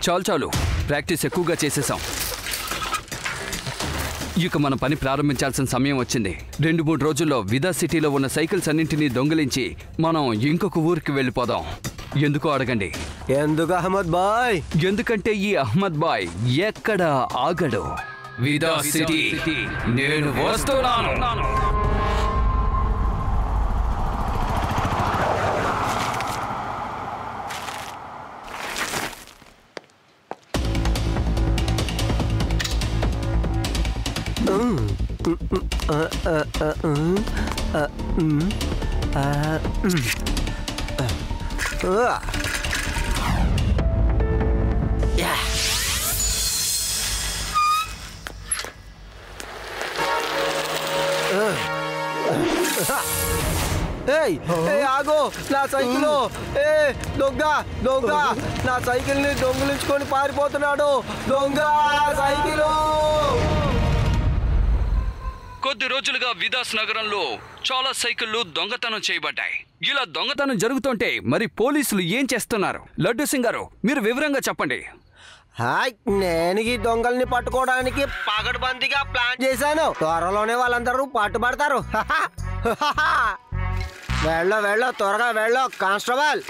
చాలు చాలు, ప్రాక్టీస్ ఎక్కువగా చేసేసాం. ఇక మన పని ప్రారంభించాల్సిన సమయం వచ్చింది. 2-3 రోజుల్లో విదా సిటీలో ఉన్న సైకిల్స్ అన్నింటినీ దొంగిలించి మనం ఇంకొక ఊరికి వెళ్ళిపోదాం. ఎందుకో అడగండి. ఎందుకు అహ్మద్ బాయ్? ఎందుకంటే ఈ అహ్మద్ బాయ్ ఎక్కడ ఆగడు. విదా సిటీ నేను వస్తున్నాను. ఆగో, నా సైకిల్! దొంగ దొంగ నా సైకిల్ ని దొంగిలించుకొని పారిపోతున్నాడు. దొంగ సైకిల్! కొద్ది రోజులుగా విదాస్ నగరంలో చాలా సైకిళ్లు దొంగతనం చేయబడ్డాయి. ఇలా దొంగతనం జరుగుతుంటే మరి పోలీసులు ఏం చేస్తున్నారు? లడ్డు సింగ్ గారు, మీరు వివరంగా చెప్పండి. నేను ఈ దొంగల్ని పట్టుకోవడానికి పగడ్బందీగా ప్లాన్ చేశాను. త్వరలోనే వాళ్ళందరూ పట్టుబడతారు. వెళ్ళు, త్వరగా వెళ్ళు కానిస్టేబుల్.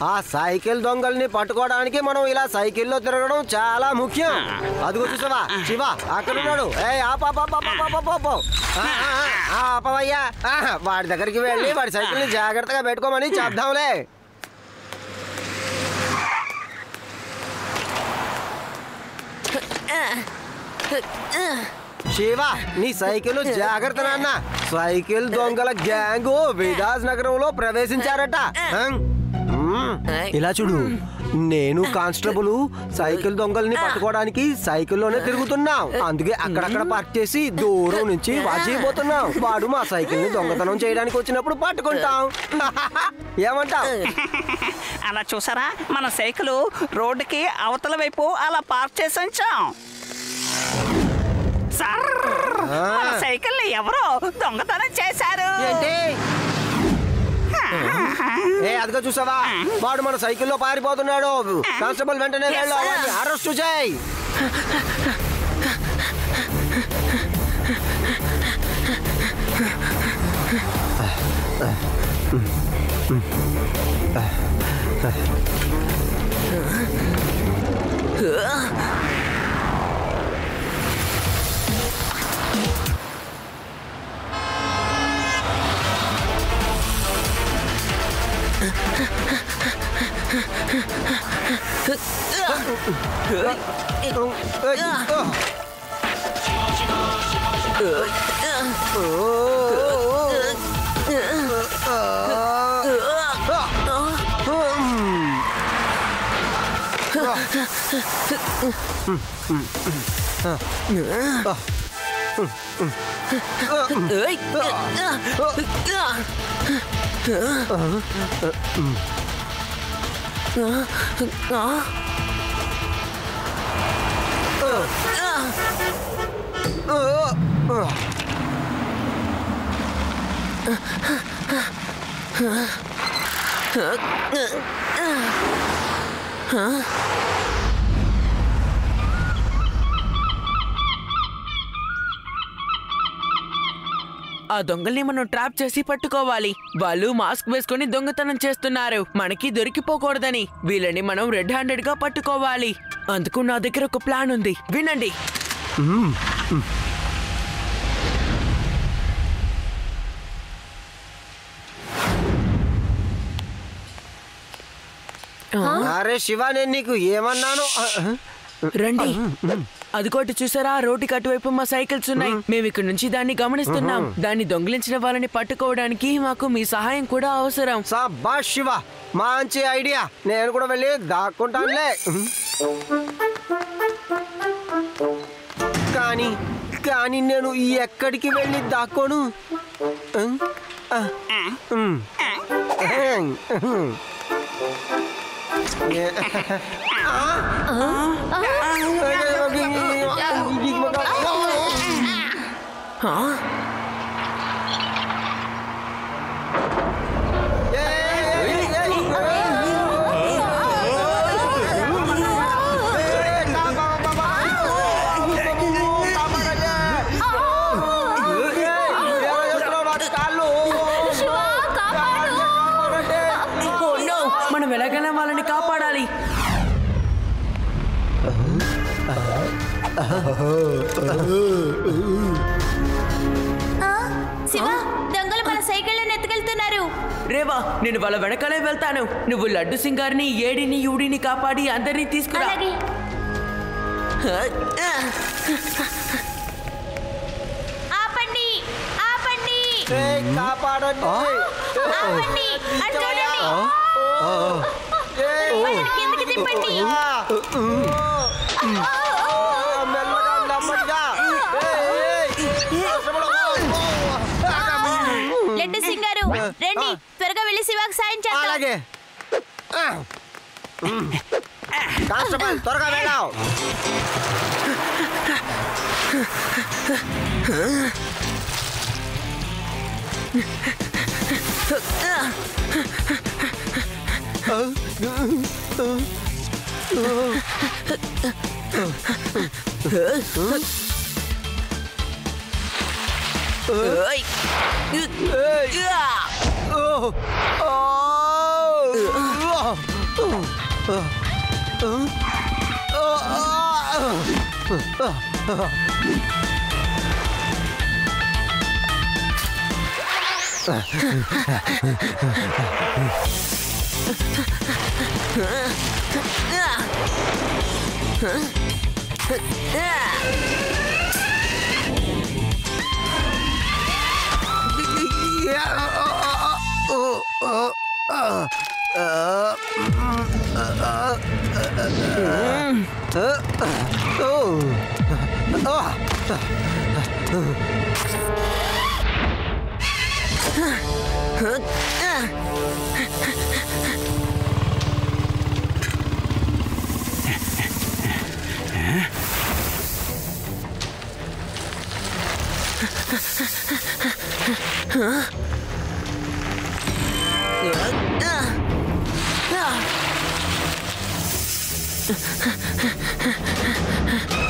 ఆ సైకిల్ దొంగల్ని పట్టుకోవడానికి మనం ఇలా సైకిల్లో తిరగడం చాలా ముఖ్యం. అదిగో చూసావా, శివ అక్కడ ఉన్నాడు. ఆపవయ్యా, వాడి దగ్గరికి వెళ్ళి వాడి సైకిల్ ని జాగ్రత్తగా పెట్టుకోమని చెప్దాంలే. శివ, నీ సైకిల్ జాగ్రత్త నాన్న. సైకిల్ దొంగల గ్యాంగు విదాస్ నగరంలో ప్రవేశించారట. ఇలా చూడు, నేను కానిస్టేబుల్ సైకిల్ దొంగల్ని పట్టుకోవడానికి సైకిల్లోనే తిరుగుతున్నాం. అందుకే అక్కడక్కడ పార్క్ చేసి దూరం నుంచి వాచ్ చేయబోతున్నాం. వాడు మా సైకిల్ ని దొంగతనం చేయడానికి వచ్చినప్పుడు పట్టుకుంటాం. ఏమంటావ్? అలా చూసారా, మన సైకిల్ రోడ్డుకి అవతల వైపు అలా పార్క్ చేసి ఉంచాం. సార్, మన సైకిల్ ని ఎవరో దొంగతనం చేశారు. అదిగో చూసావా, వాడు మన సైకిల్లో పారిపోతున్నాడు. కానిస్టేబుల్ వెంటనే వెళ్ళు, అరెస్ట్ చేయి. ఆ దొంగల్ని మనం ట్రాప్ చేసి పట్టుకోవాలి. వాళ్ళు మాస్క్ వేసుకుని దొంగతనం చేస్తున్నారు. మనకి దొరికిపోకూడదని వీళ్ళని మనం రెడ్ హ్యాండెడ్ గా పట్టుకోవాలి. అందుకు నా దగ్గర ఒక ప్లాన్ ఉంది, వినండి. అరే శివ, నేను నీకు ఏమన్నాను? రండి. అదికోటి చూసారా, రోడ్డుకి అటువైపు మా సైకిల్స్ ఉన్నాయి. మేము ఇక్కడ నుంచి దాన్ని గమనిస్తున్నాం. దాన్ని దొంగిలించిన వాళ్ళని పట్టుకోవడానికి మాకు మీ సహాయం కూడా అవసరం. సబాష్ శివ, మంచి ఐడియా. నేను కూడా వెళ్ళి దాక్కుంటానులే. కానీ నేను ఎక్కడికి వెళ్ళి దాక్కోను? మనం ఎలాగైనా వాళ్ళని కాపాడాలి. శివ, దొంగలు మన సైకిళ్ళని ఎత్తుకెళ్తున్నారు. రేవా, నేను వాళ్ళ వెనకాలే వెళ్తాను. నువ్వు లడ్డు సింగారిని, ఏడిని, యూడిని కాపాడి అందరినీ తీసుకురా. ఆపండి, ఆపండి, కాపాడండి. ఆపండి, అటు చూడండి. వాళ్ళని కిందకి తిప్పండి. లడ్డు సింగారు, రండి, త్వరగా వెళ్ళి శివాకి సాయం చేద్దాం. అలాగే. కానిస్టేబుల్, త్వరగా వెళ్ళావు.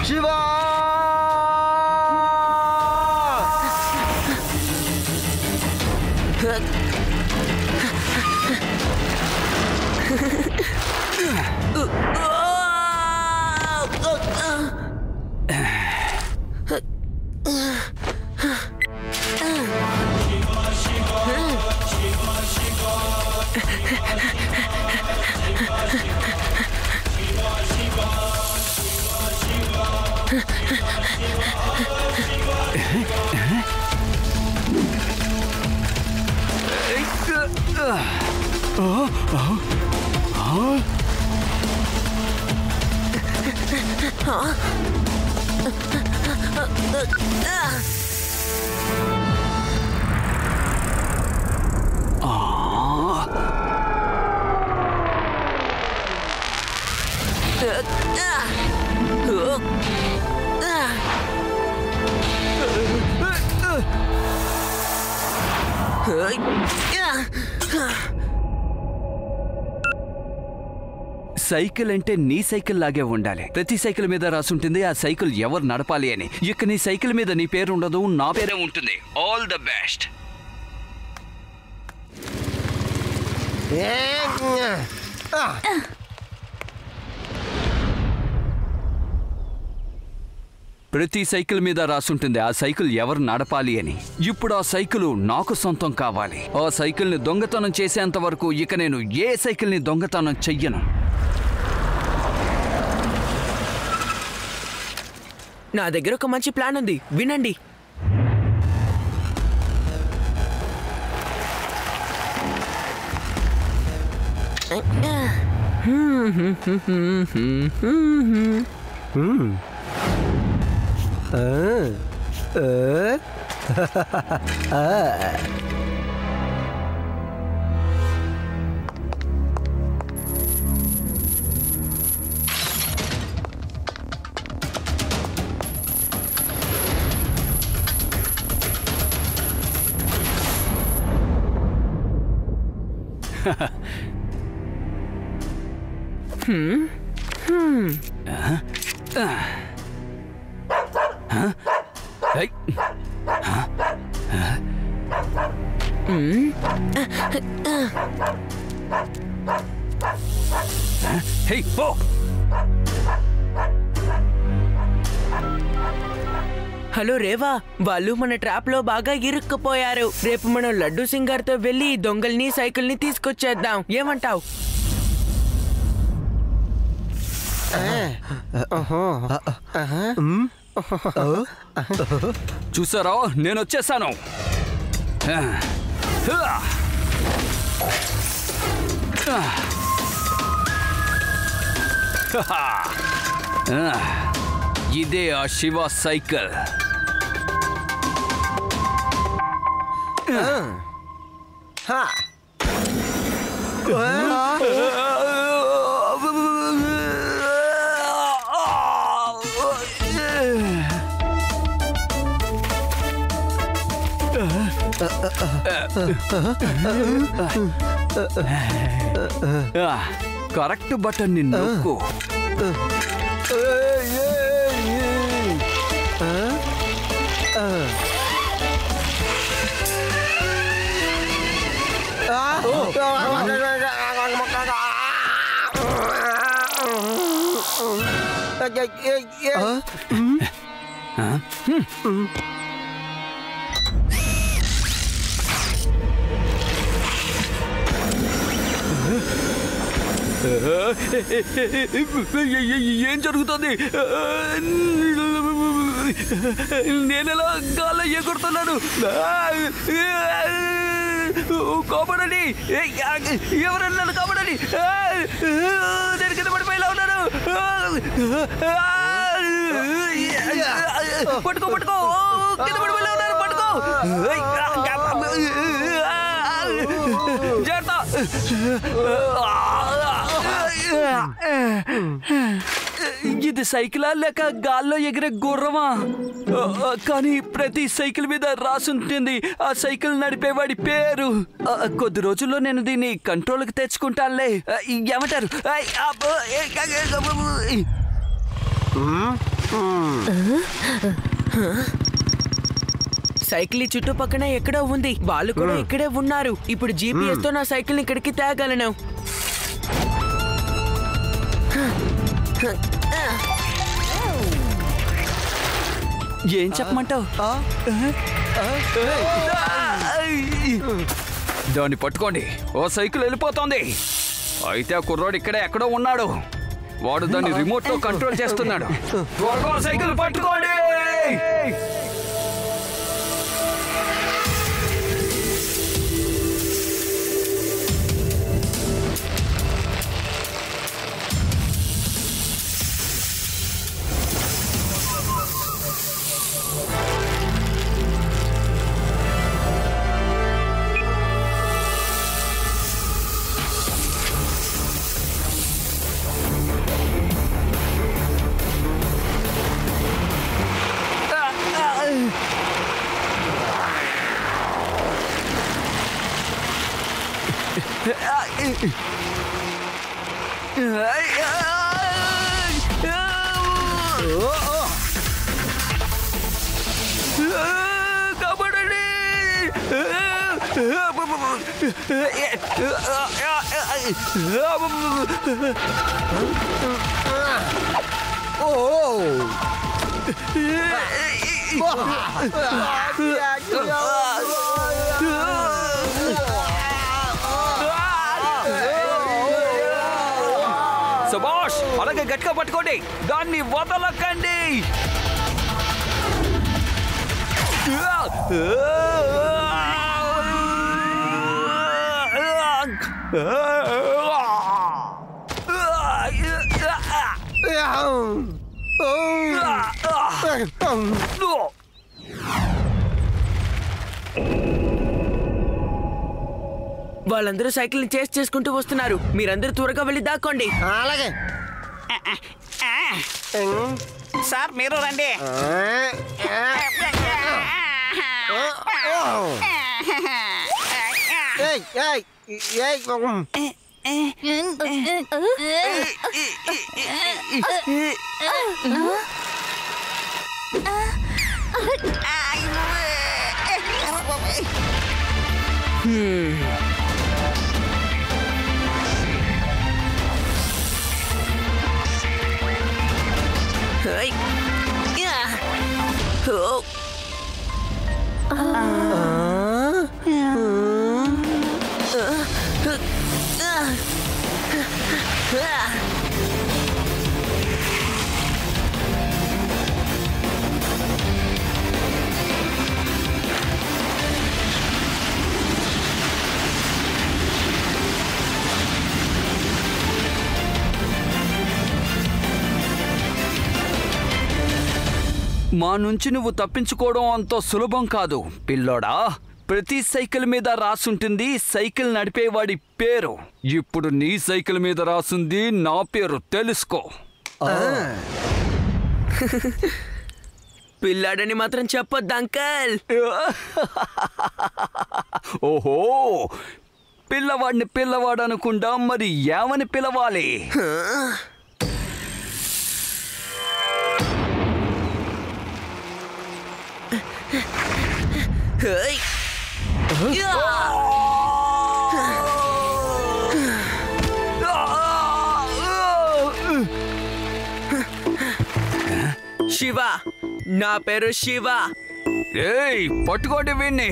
శివా! సైకిల్ అంటే నీ సైకిల్ లాగే ఉండాలి. ప్రతి సైకిల్ మీద రాసుంటుంది ఆ సైకిల్ ఎవరు నడపాలి అని. ఇక నీ సైకిల్ మీద నీ పేరు ఉండదు, నా పేరే ఉంటుంది. All the best. ప్రతి సైకిల్ మీద రాసుంటుంది ఆ సైకిల్ ఎవరు నడపాలి అని. ఇప్పుడు ఆ సైకిల్ నాకు సొంతం కావాలి. ఆ సైకిల్ని దొంగతనం చేసేంత వరకు ఇక నేను ఏ సైకిల్ని దొంగతనం చెయ్యను. నా దగ్గర ఒక మంచి ప్లాన్ ఉంది, వినండి. హలో రేవా, వాళ్ళు మన ట్రాప్ లో బాగా ఇరుక్కుపోయారు. రేపు మనం లడ్డూ సింగ్ గారితో వెళ్లి దొంగల్ని సైకిల్ ని తీసుకొచ్చేద్దాం, ఏమంటావ్? చూసారా, నేను వచ్చేసాను. ఇదే ఆ శివ సైకిల్. కరెక్ట్ బటన్ ని నొక్కు. ఏం జరుగుతుంది? నేనెలా గాల్లో ఎగురుతున్నాను? కాపాడండి, ఎవరన్నా నన్ను కాపాడండి. నేను కింద పడిపోయేలా ఉన్నాను. పట్టుకో పట్టుకో, కింద పడిపోయేలా ఉన్నాను, పట్టుకో. జాగ్రత్త. ఇది సైకిలా లేక గాల్లో ఎగిరే గుర్రమా? కానీ ప్రతి సైకిల్ మీద రాసుంటుంది ఆ సైకిల్ నడిపేవాడి పేరు. కొద్ది రోజుల్లో నేను దీన్ని కంట్రోల్కి తెచ్చుకుంటానులే. ఏమంటారు? సైకిల్ చుట్టుపక్కన ఎక్కడో ఉంది, వాళ్ళు కూడా ఇక్కడే ఉన్నారు. ఇప్పుడు GPS తో నా సైకిల్ ఇక్కడికి తేగలను. ఏం చెప్పమంటావు? దాన్ని పట్టుకోండి, ఓ సైకిల్ వెళ్ళిపోతోంది. అయితే ఆ కుర్రోడు ఇక్కడే ఎక్కడో ఉన్నాడు. వాడు దాన్ని రిమోట్ తో కంట్రోల్ చేస్తున్నాడు. సైకిల్ పట్టుకోండి. కాపాడండి. సుభాష్, అలాగే గట్టిగా పట్టుకోండి, దాన్ని వదలకండి. వాళ్ళందరూ సైకిల్ ని చేసి చేసుకుంటూ వస్తున్నారు. మీరందరూ త్వరగా వెళ్ళి దాక్కోండి. అలాగే సార్ మీరు రండి. మా నుంచి నువ్వు తప్పించుకోవడం అంత సులభం కాదు పిల్లోడా. ప్రతి సైకిల్ మీద రాసుంటుంది సైకిల్ నడిపేవాడి పేరు. ఇప్పుడు నీ సైకిల్ మీద రాసుంది నా పేరు, తెలుసుకో. పిల్లాడని మాత్రం చెప్పొద్దు అంకల్. ఓహో, పిల్లవాడిని పిల్లవాడు అనుకుండా మరి ఏమని పిలవాలి? శివ, నా పేరు శివ. ఏయ్, పట్టుకోండి వీణ్ణి.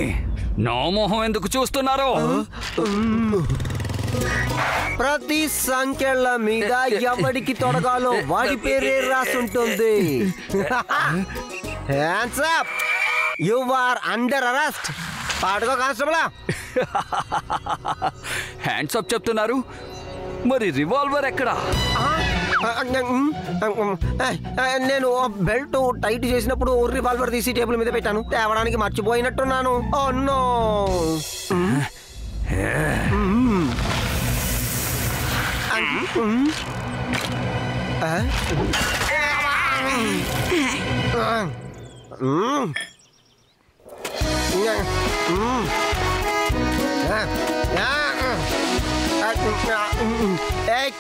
నా మొహం ఎందుకు చూస్తున్నారు? ప్రతి సంఖ్యల మీద ఎవడికి తొడగాలో వాడి పేరే రాసుంటుంది. Hands up, you are under arrest. పాడుకో కానిస్టేబుల్. హ్యాండ్స్ అప్ చెప్తున్నారు, మరి రివాల్వర్ ఎక్కడా? నేను బెల్ట్ టైట్ చేసినప్పుడు రివాల్వర్ తీసి టేబుల్ మీద పెట్టాను. తేవడానికి మర్చిపోయినట్టున్నాను. Oh no.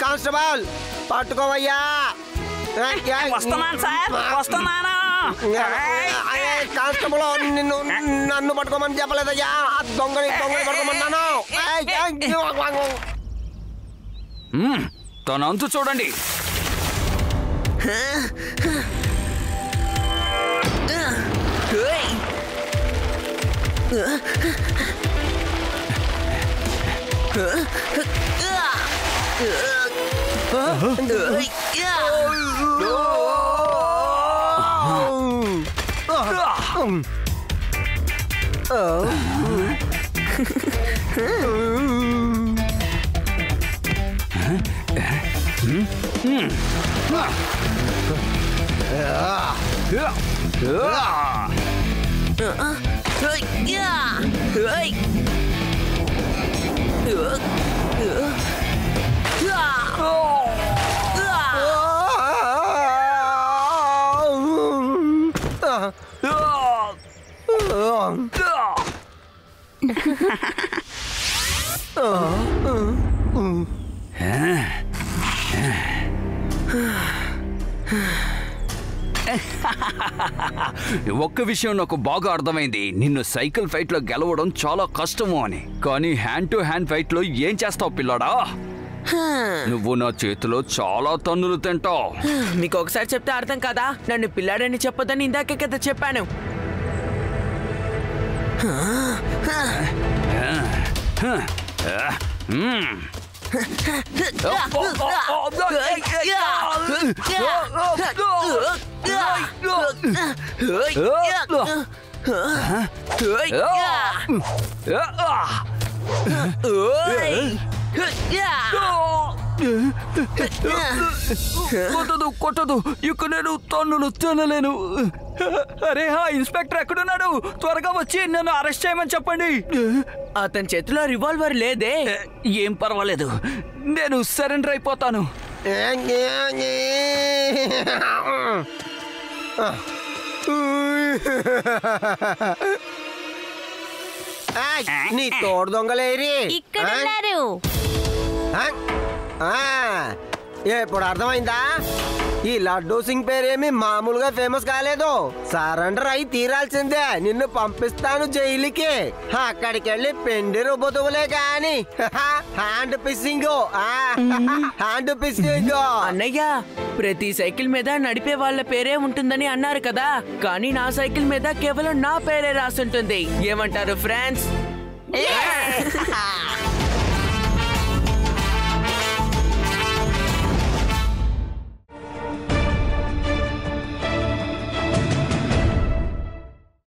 కానిస్టేబుల్, పట్టుకోవయ్యా. వస్తున్నాను సార్, వస్తున్నాను. కానిస్టేబుల్, నన్ను పట్టుకోమని చెప్పలేదయ్యా. దొంగని పట్టుకోమన్నాను. తన అంతు చూడండి. ఒక్క విషయం నాకు బాగా అర్థమైంది. నిన్ను సైకిల్ ఫైట్ లో గెలవడం చాలా కష్టము అని. కానీ హ్యాండ్ టు హ్యాండ్ ఫైట్ లో ఏం చేస్తావు పిల్లాడా? నువ్వు నా చేతిలో చాలా తన్నులు తింటావు. మీకు ఒకసారి చెప్తే అర్థం కదా. నన్ను పిల్లాడని చెప్పొద్దని ఇందాకే కదా చెప్పాను. కొట్టదు కొట్టదు ఇక నేను తన్నులు తినలేను. అరే హా ఇన్స్పెక్టర్ ఎక్కడున్నాడు? త్వరగా వచ్చి నన్ను అరెస్ట్ చేయమని చెప్పండి. అతని చేతిలో రివాల్వర్ లేదే. ఏం పర్వాలేదు, నేను సరెండర్ అయిపోతాను. నీ తోడు దొంగలేరి ఇక్కడ ఉన్నారు. ఇప్పుడు అర్థమైందా? ఈ లడ్డూ సింగ్ పేరేమి మామూలుగా ఫేమస్ కాలేదు. సరెండర్ అయి తీరాల్సిందే. నిన్ను పంపిస్తాను జైలుకి. అక్కడికి వెళ్ళి పెండి రుబ్బుతువులే కాని హ్యాండ్ పిస్సింగ్ హ్యాండ్ పిస్సింగ్. అన్నయ్య, ప్రతి సైకిల్ మీద నడిపే వాళ్ళ పేరే ఉంటుందని అన్నారు కదా, కానీ నా సైకిల్ మీద కేవలం నా పేరే రాసుంటుంది. ఏమంటారు ఫ్రెండ్స్?